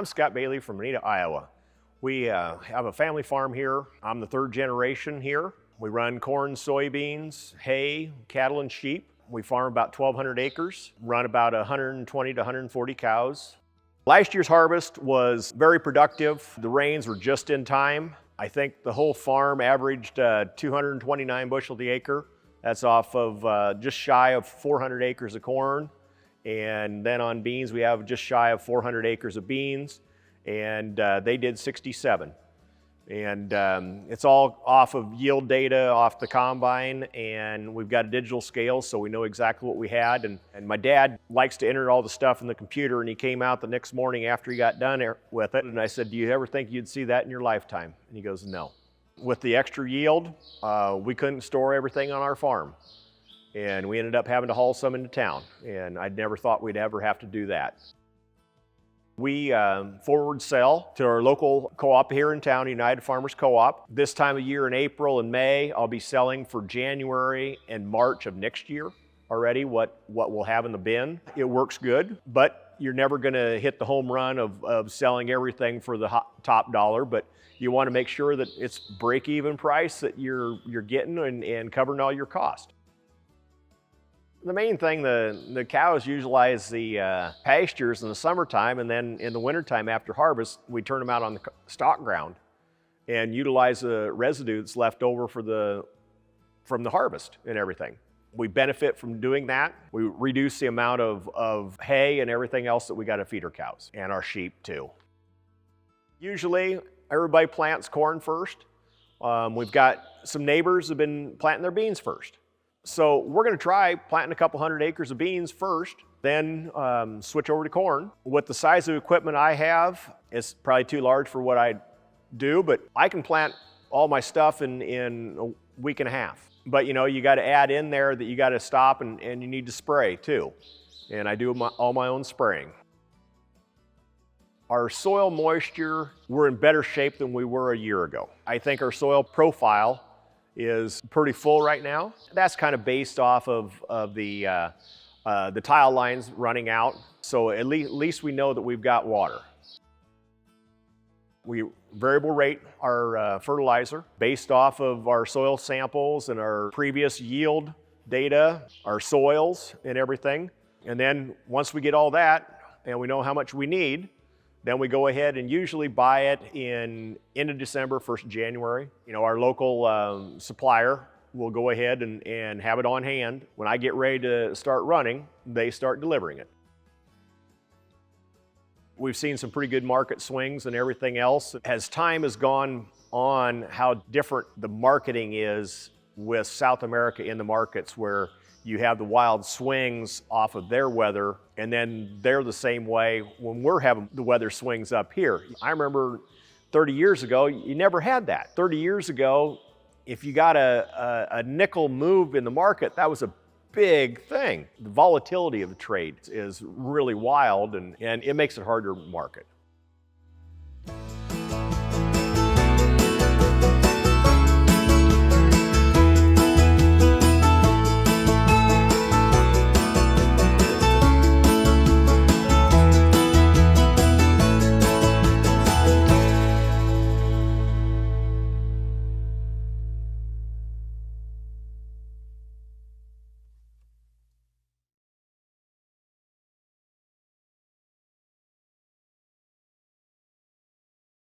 I'm Scott Bailey from Anita, Iowa. We have a family farm here. I'm the third generation here. We run corn, soybeans, hay, cattle, and sheep. We farm about 1,200 acres, run about 120 to 140 cows. Last year's harvest was very productive. The rains were just in time. I think the whole farm averaged 229 bushel the acre. That's off of just shy of 400 acres of corn. And then on beans, we have just shy of 400 acres of beans, and they did 67. And it's all off of yield data off the combine, and we've got a digital scale, so we know exactly what we had. And my dad likes to enter all the stuff in the computer, and he came out the next morning after he got done with it, and I said, "Do you ever think you'd see that in your lifetime?" And he goes, "No." With the extra yield, we couldn't store everything on our farm, and we ended up having to haul some into town, and I never thought we'd ever have to do that. We forward sell to our local co-op here in town, United Farmers Co-op. This time of year in April and May, I'll be selling for January and March of next year already what we'll have in the bin. It works good, but you're never gonna hit the home run of selling everything for the top dollar, but you wanna make sure that it's break-even price that you're getting and covering all your costs. The main thing, the cows utilize the pastures in the summertime, and then in the wintertime after harvest, we turn them out on the stock ground and utilize the residue that's left over from the harvest and everything. We benefit from doing that. We reduce the amount of hay and everything else that we got to feed our cows and our sheep too. Usually, everybody plants corn first. We've got some neighbors have been planting their beans first. So we're going to try planting a couple hundred acres of beans first, then switch over to corn. With the size of equipment I have, it's probably too large for what I do, but I can plant all my stuff in a week and a half. But you got to add in there that you got to stop and you need to spray too. And I do all my own spraying. Our soil moisture, we're in better shape than we were a year ago. I think our soil profile is pretty full right now. That's kind of based off of the tile lines running out. So at least we know that we've got water. We variable rate our fertilizer based off of our soil samples and our previous yield data, our soils and everything. And then once we get all that and we know how much we need, then we go ahead and usually buy it in end of December, 1st of January. Our local supplier will go ahead and have it on hand. When I get ready to start running, they start delivering it. We've seen some pretty good market swings and everything else. As time has gone on, how different the marketing is with South America in the markets, where you have the wild swings off of their weather, and then they're the same way when we're having the weather swings up here. I remember 30 years ago, you never had that. 30 years ago, if you got a nickel move in the market, that was a big thing. The volatility of the trade is really wild, and it makes it hard to market.